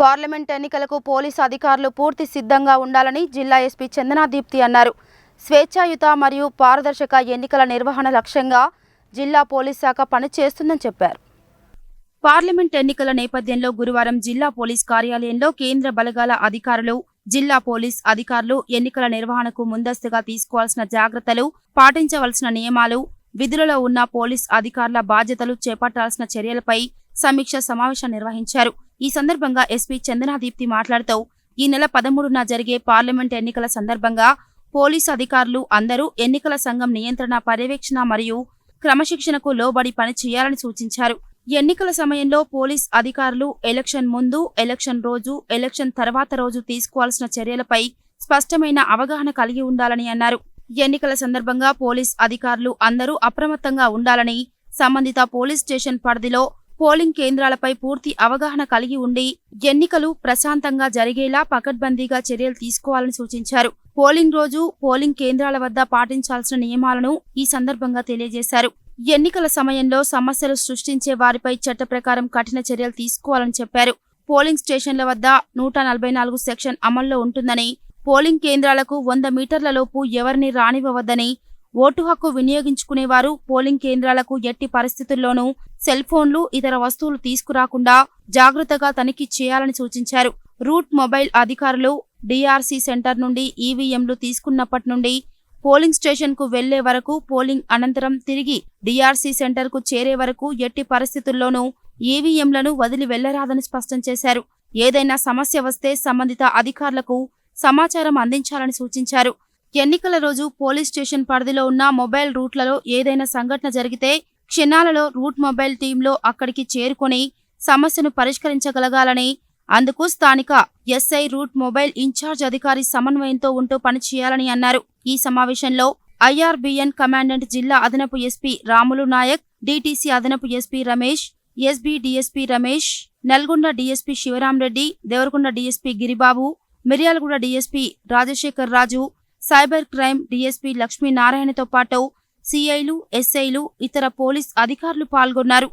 Parliament ఎన్నికలకు police అధికారులు పూర్తి సిద్ధంగా ఉండాలని జిల్లా ఎస్పీ చందనా దీప్తి అన్నారు. స్వేచ్ఛాయుత మరియు పారదర్శక ఎన్నికల నిర్వహణ లక్ష్యంగా జిల్లా పోలీస్ శాఖ పనిచేస్తుందని చెప్పారు. పార్లమెంట్ ఎన్నికల నేపథ్యంలో గురువారం జిల్లా పోలీస్ కార్యాలయంలో కేంద్ర బలగాల అధికారులు, జిల్లా పోలీస్ అధికారులు ఎన్నికల నిర్వహణకు ముందస్తుగా తీసుకోవాల్సిన జాగ్రత్తలు, పాటించవలసిన నియమాలు, విధులలో ఉన్న పోలీస్ అధికారుల బాధ్యతలు చేపట్టాల్సిన చర్యలపై సమీక్ష సమావేశం నిర్వహించారు. ఈ సందర్భంగా ఎస్పీ చందనా దీప్తి మాట్లాడుతూ ఈ నెల 13న జరిగే పార్లమెంట్ ఎన్నికల సందర్భంగా పోలీసు అధికారులు అందరూ ఎన్నికల సంఘం నియంత్రణ, పర్యవేక్షణ మరియు క్రమశిక్షణకు లోబడి పనిచేయాలని సూచించారు. ఎన్నికల సమయంలో పోలీస్ అధికారులు ఎలక్షన్ ముందు, ఎలక్షన్ రోజు, ఎలక్షన్ తర్వాత రోజు తీసుకోవాల్సిన చర్యలపై స్పష్టమైన అవగాహన కలిగి ఉండాలని అన్నారు. ఎన్నికల సందర్భంగా పోలీస్ అధికారులు అందరూ అప్రమత్తంగా ఉండాలని, సంబంధిత పోలీస్ స్టేషన్ పరిధిలో పోలింగ్ కేంద్రాలపై పూర్తి అవగాహన కలిగి ఉండి ఎన్నికలు ప్రశాంతంగా జరిగేలా పకడ్బందీగా చర్యలు తీసుకోవాలని సూచించారు. పోలింగ్ రోజు పోలింగ్ కేంద్రాల వద్ద పాటించాల్సిన నియమాలను ఈ సందర్భంగా తెలియజేశారు. ఎన్నికల సమయంలో సమస్యలు సృష్టించే వారిపై చట్ట ప్రకారం కఠిన చర్యలు తీసుకోవాలని చెప్పారు. పోలింగ్ స్టేషన్ల వద్ద 144 సెక్షన్ అమల్లో ఉంటుందని, పోలింగ్ కేంద్రాలకు 100 మీటర్ల లోపు ఎవరిని రానివ్వవద్దని, ఓటు హక్కు వినియోగించుకునేవారు పోలింగ్ కేంద్రాలకు ఎట్టి పరిస్థితుల్లోనూ సెల్ ఫోన్లు, ఇతర వస్తువులు తీసుకురాకుండా జాగ్రత్తగా తనిఖీ చేయాలని సూచించారు. రూట్ మొబైల్ అధికారులు డిఆర్సీ సెంటర్ నుండి ఈవీఎంలు తీసుకున్నప్పటి నుండి పోలింగ్ స్టేషన్కు వెళ్లే వరకు, పోలింగ్ అనంతరం తిరిగి డిఆర్సీ సెంటర్కు చేరే వరకు ఎట్టి పరిస్థితుల్లోనూ ఈవీఎంలను వదిలి వెళ్లరాదని స్పష్టం చేశారు. ఏదైనా సమస్య వస్తే సంబంధిత అధికారులకు సమాచారం అందించాలని సూచించారు. ఎన్నికల రోజు పోలీస్ స్టేషన్ పరిధిలో ఉన్న మొబైల్ రూట్లలో ఏదైనా సంఘటన జరిగితే క్షణాలలో రూట్ మొబైల్ టీంలో అక్కడికి చేరుకొని సమస్యను పరిష్కరించగలగాలని, అందుకు స్థానిక ఎస్ఐ, రూట్ మొబైల్ ఇన్ఛార్జ్ అధికారి సమన్వయంతో ఉంటూ పనిచేయాలని అన్నారు. ఈ సమావేశంలో ఐఆర్బిఎన్ కమాండెంట్, జిల్లా అదనపు ఎస్పీ రాములు నాయక్, డిటిసి అదనపు SP Ramesh, SB DSP Ramesh, Nalgonda DSP Shivaramreddy, Devarakonda DSP Giribabu, Miryalaguda DSP Rajasekhar Raju, cyber crime DSP లక్ష్మీనారాయణతో పాటు సిఐలు, ఎస్ఐలు, ఇతర పోలీస్ అధికారులు పాల్గొన్నారు.